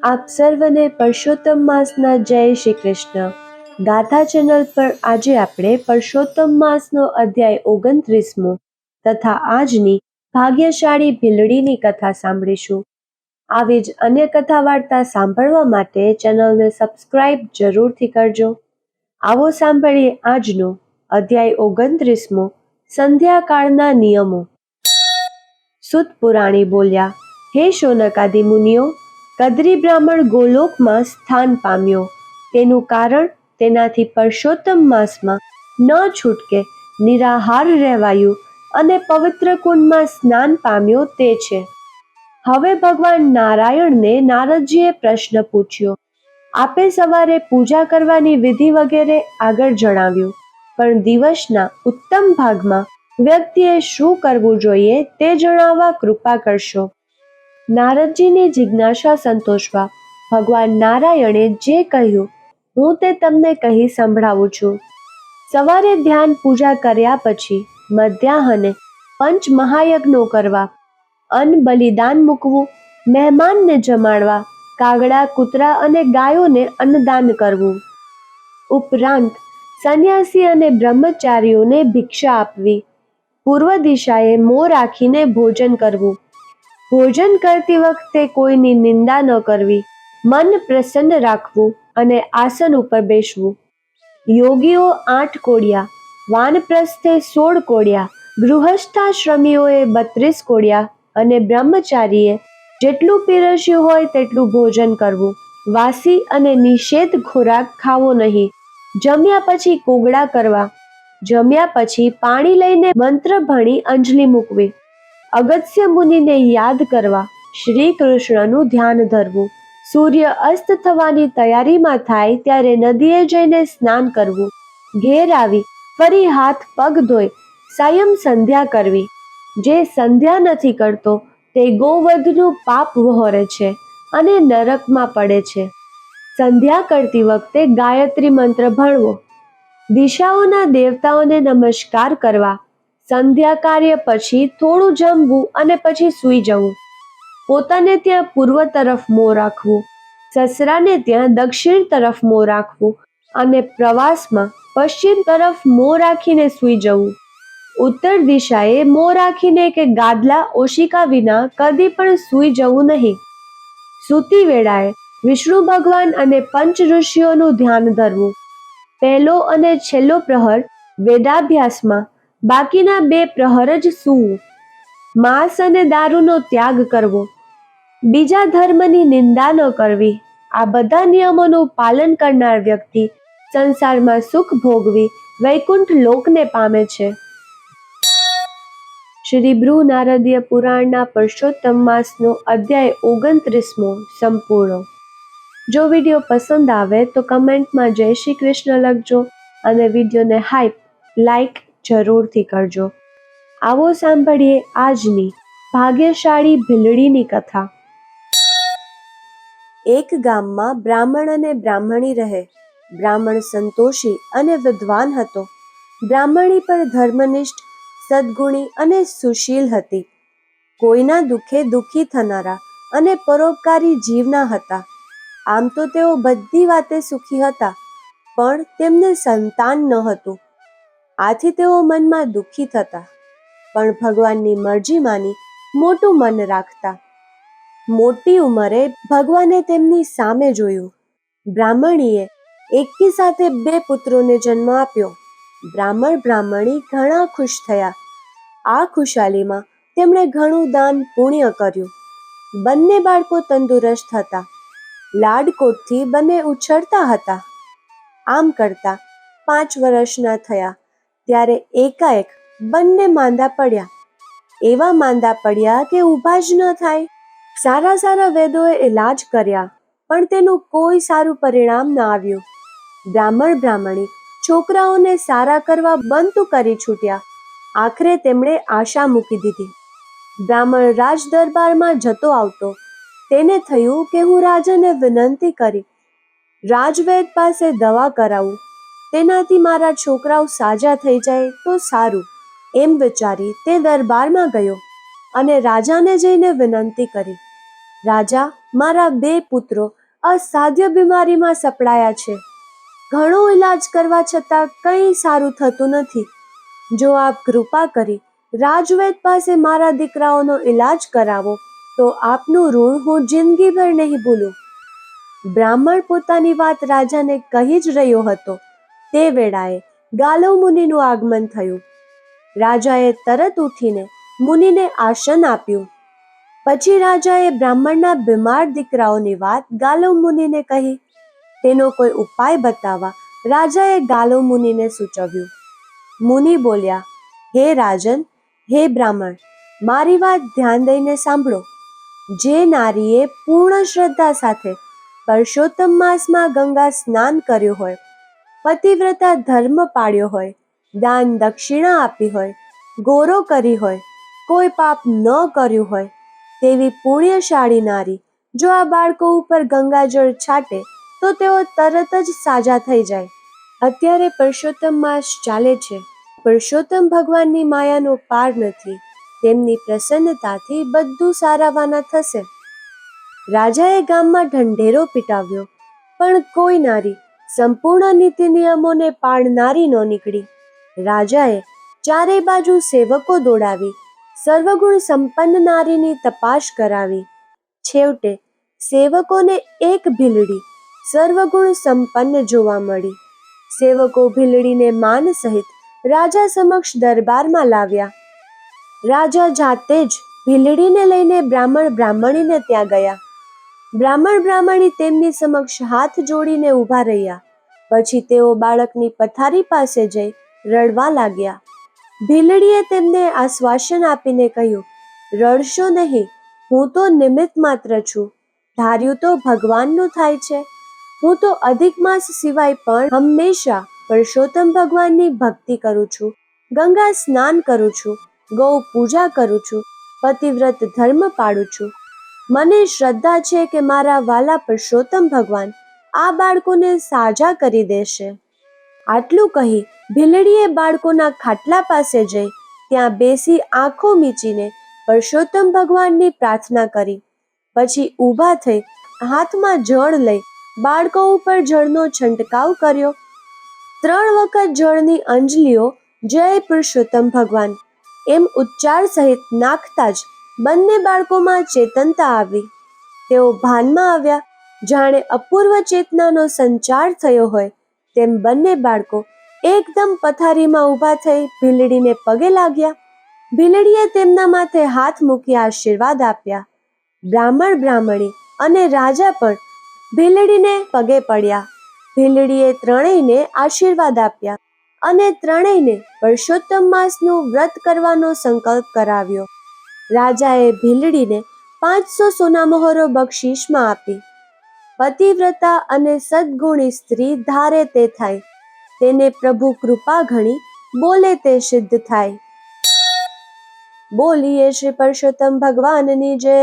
આપ સર્વને પરસોત્તમ માસના જય શ્રી કૃષ્ણ. ગાથા ચેનલ પર આજે આપણે પરસોત્તમ માસનો અધ્યાય 29મો તથા આજની ભાગ્યશાળી ભીલડીની કથા સાંભળીશું. આવી જ અન્ય કથા વાર્તા સાંભળવા માટે ચેનલને સબસ્ક્રાઇબ જરૂરથી કરજો. આવો સાંભળીએ આજનો અધ્યાય 29મો, સંધ્યાકાળના નિયમો. સુત પુરાણી બોલ્યા, હે શૌનકાદિ મુનિઓ, કદ્રી બ્રાહ્મણ ગોલોકમાં સ્થાન પામ્યો. તેનું કારણ તેનાથી પરસોત્તમ માસમાં ન છૂટકે નિરાહાર રહેવાયું અને પવિત્ર કુંડમાં સ્નાન પામ્યો તે છે. હવે ભગવાન નારાયણને નારદજીએ પ્રશ્ન પૂછ્યો. આપે સવારે પૂજા કરવાની વિધિ વગેરે આગળ જણાવ્યું, પણ દિવસના ઉત્તમ ભાગમાં વ્યક્તિએ શું કરવું જોઈએ તે જણાવવા કૃપા કરશો. નારદજીની જિજ્ઞાસા સંતોષવા ભગવાન નારાયણે જે કહ્યું હું તે તમને કહી સંભળાવું છું. સવારે ધ્યાન પૂજા કર્યા પછી મધ્યાહને પંચ મહાયજ્ઞો કરવા, અન્ન બલિદાન મૂકવું, મહેમાનને જમાડવા, કાગડા, કૂતરા અને ગાયોને અન્નદાન કરવું. ઉપરાંત સંન્યાસી અને બ્રહ્મચારીઓને ભિક્ષા આપવી, પૂર્વ દિશાએ મોં રાખીને ભોજન કરવું, ભોજન કરતી વખતે કોઈની નિંદા ન કરવી, મન પ્રસન્ન રાખવું અને આસન ઉપર બેસવું. યોગીઓ 8 કોડિયા, વાનપ્રસ્થે 16 કોડિયા, ગૃહસ્થાશ્રમીઓએ 32 કોડિયા અને બ્રહ્મચારીએ જેટલું પીરસ્યું હોય તેટલું ભોજન કરવું. વાસી અને નિષેધ ખોરાક ખાવો નહીં. જમ્યા પછી કોગળા કરવા. જમ્યા પછી પાણી લઈને મંત્ર ભણી અંજલિ મૂકવી. અગસ્ત્ય મુનિને યાદ કરવા. શ્રી કૃષ્ણનું ધ્યાન ધરવું. સૂર્ય અસ્ત થવાની તૈયારીમાં થાય ત્યારે નદીએ જઈને સ્નાન કરવું. ઘેર આવી ફરી હાથ પગ ધોઈ સાયં સંધ્યા કરવી. જે સંધ્યા નથી કરતો તે ગોવધનું પાપ વહોરે છે અને નરકમાં પડે છે. સંધ્યા કરતી વખતે ગાયત્રી મંત્ર ભણવો. દિશાઓના દેવતાઓને નમસ્કાર કરવા. સંધ્યા કાર્ય પછી થોડું જમવું અને પછી સૂઈ જવું. પોતાને ત્યાં પૂર્વ તરફ મોં રાખવું, સસરાને ત્યાં દક્ષિણ તરફ મોં રાખવું અને પ્રવાસમાં પશ્ચિમ તરફ મોં રાખીને સૂઈ જવું. ઉત્તર દિશાએ મોં રાખીને કે ગાદલા ઓશિકા વિના કદી પણ સૂઈ જવું નહીં. સૂતી વેળાએ વિષ્ણુ ભગવાન અને પંચ ઋષિઓનું ધ્યાન ધરવું. પહેલો અને છેલ્લો પ્રહર વેદાભ્યાસમાં, બાકીના 2 પ્રહર જ સૂવું. માંસ અને દારૂનો ત્યાગ કરવો. બીજા ધર્મની નિંદા ન કરવી. આ બધા નિયમોનું પાલન કરનાર વ્યક્તિ સંસારમાં સુખ ભોગવી વૈકુંઠ લોકને પામે છે. શ્રી બૃહુ નારદીય પુરાણના પરસોત્તમ માસનો અધ્યાય 29મો સંપૂર્ણ. જો વિડીયો પસંદ આવે તો કમેન્ટમાં જય શ્રી કૃષ્ણ લખજો અને વિડીયોને લાઈક જરૂરથી કરજો. આવો સાંભળીએ આજની ભાગ્યશાળી ભીલડીની કથા. એક ગામમાં બ્રાહ્મણ અને બ્રાહ્મણી રહે. બ્રાહ્મણ સંતોષી અને વિદ્વાન હતો. બ્રાહ્મણી પણ ધર્મનિષ્ઠ, સદ્ગુણી અને સુશીલ હતી. કોઈના દુઃખે દુઃખી થનારા અને પરોપકારી જીવના હતા. આમ તો તેઓ બધી વાતે સુખી હતા, પણ તેમને સંતાન ન હતું. આથી તેઓ મનમાં દુઃખી થતા, પણ ભગવાનની મરજી માની મોટું મન રાખતા. મોટી ઉંમરે ભગવાને તેમની સામે જોયું. બ્રાહ્મણીએ એકી સાથે 2 પુત્રોને જન્મ આપ્યો. બ્રાહ્મણ બ્રાહ્મણી ઘણા ખુશ થયા. આ ખુશાલીમાં તેમણે ઘણું દાન પુણ્ય કર્યું. બંને બાળકો તંદુરસ્ત હતા. લાડકોટથી બંને ઉછળતા હતા. આમ કરતા 5 વર્ષના થયા ત્યારે એકાએક બંને માંદા પડ્યા. એવા માંદા પડ્યા કે ઊભા જ ન થાય. સારા વૈદ્યોએ ઇલાજ કર્યા, પણ તેનું કોઈ સારું પરિણામ ન આવ્યું. બ્રાહ્મણ બ્રાહ્મણી છોકરાઓને સારા કરવા બંધ કરી છૂટ્યા. આખરે તેમણે આશા મૂકી દીધી. બ્રાહ્મણ રાજ દરબારમાં જતો આવતો. તેને થયું કે હું રાજાને વિનંતી કરી રાજવૈદ પાસે દવા કરાવું, તેનાથી મારા છોકરાઓ સાજા થઈ જાય તો સારું. એમ વિચારી તે દરબારમાં ગયો અને રાજાને જઈને વિનંતી કરી. રાજા, મારા 2 પુત્રો અસાધ્ય બીમારીમાં સપડાયા છે. ઘણો ઈલાજ કરવા છતાં કંઈ સારું થતું નથી. જો આપ કૃપા કરી રાજવૈદ પાસે મારા દીકરાઓનો ઈલાજ કરાવો તો આપનું ઋણ હું જિંદગીભર નહીં ભૂલું. બ્રાહ્મણ પોતાની વાત રાજાને કહી જ રહ્યો હતો તે વેળાએ ગાલવ મુનિનું આગમન થયું. રાજાએ તરત ઉઠીને મુનિને આસન આપ્યું. પછી રાજાએ બ્રાહ્મણના બીમાર દીકરાઓની વાત ગાલવ મુનિને કહી. તેનો કોઈ ઉપાય બતાવવા રાજાએ ગાલવ મુનિને સૂચવ્યું. મુનિ બોલ્યા, હે રાજન, હે બ્રાહ્મણ, મારી વાત ધ્યાન દઈને સાંભળો. જે નારીએ પૂર્ણ શ્રદ્ધા સાથે પરસોત્તમ માસમાં ગંગા સ્નાન કર્યું હોય, પતિવ્રતા ધર્મ પાળ્યો હોય, દાન દક્ષિણા આપી હોય, ગોરો કરી હોય, કોઈ પાપ ન કર્યું હોય, તેવી પુણ્યશાળી નારી જો આ બાળકો ઉપર ગંગાજળ છાંટે તો તેઓ તરત જ સાજા થઈ જાય. અત્યારે પરસોત્તમ માસ ચાલે છે. પરસોત્તમ ભગવાનની માયાનો પાર નથી. તેમની પ્રસન્નતાથી બધું સારાવાના થશે. રાજાએ ગામમાં ઢંઢેરો પીટાવ્યો, પણ કોઈ નારી સંપૂર્ણ નીતિ નિયમોને પાળનારી ન નીકળી. રાજાએ ચારે બાજુ સેવકો દોડાવી સર્વગુણ સંપન્ન નારીની તપાસ કરાવી. છેવટે સેવકોને એક ભીલડી સર્વગુણ સંપન્ન જોવા મળી. સેવકો ભીલડીને માન સહિત રાજા સમક્ષ દરબારમાં લાવ્યા. રાજા જાતે જ ભીલડીને લઈને બ્રાહ્મણ બ્રાહ્મણીને ત્યાં ગયા. બ્રાહ્મણ બ્રાહ્મણી તેમની સમક્ષ હાથ જોડીને ઊભા રહ્યા. પછી તેઓ બાળકની પથારી પાસે જઈ રડવા લાગ્યા. ભીલડીએ તેમને આશ્વાસન આપીને કહ્યું, રડશો નહીં, હું તો નિમિત્ત માત્ર છું. ધાર્યું તો ભગવાનનું થાય છે. હું તો અધિક માસ સિવાય પણ હંમેશા પરસોત્તમ ભગવાનની ભક્તિ કરું છું, ગંગા સ્નાન કરું છું, ગૌ પૂજા કરું છું, પતિવ્રત ધર્મ પાળું છું. મને શ્રદ્ધા છે કે મારા વાલા પરસોત્તમ ભગવાન આ બાળકોને સાજા કરી દેશે. આટલું કહી ભીલડીએ બાળકોના ખાટલા પાસે જઈ ત્યાં બેસી આંખો મીચીને પરસોત્તમ ભગવાનની પ્રાર્થના કરી. પછી ઊભા થઈ હાથમાં જળ લઈ બાળકો ઉપર જળનો છંટકાવ કર્યો. 3 વખત જળની અંજલીઓ જય પુરુષોત્તમ ભગવાન એમ ઉચ્ચાર સહિત નાખતા જ બંને બાળકોમાં ચેતનતા આવી. તેઓ ભાનમાં આવ્યા. જાણે અપૂર્વ ચેતનાનો સંચાર થયો હોય તેમ બંને બાળકો એકદમ પથારીમાં ઊભા થઈ ભીલડીને પગે લાગ્યા. ભીલડીએ તેમના માથે હાથ મૂકી આશીર્વાદ આપ્યા. બ્રાહ્મણ બ્રાહ્મણી અને રાજા પણ ભીલડીને પગે પડ્યા. ભીલડીએ ત્રણેયને આશીર્વાદ આપ્યા અને ત્રણેયને પરસોત્તમ માસનું વ્રત કરવાનો સંકલ્પ કરાવ્યો. રાજાએ ભીલડીને 500 સોનામહોરો બક્ષિસમાં આપી. પતિવ્રતા અને સદ્ગુણી સ્ત્રી ધારે તે થાય, તેને પ્રભુ કૃપા ઘણી બોલે તે સિદ્ધ થાય. બોલીએ શ્રી પરસોત્તમ ભગવાનની જય.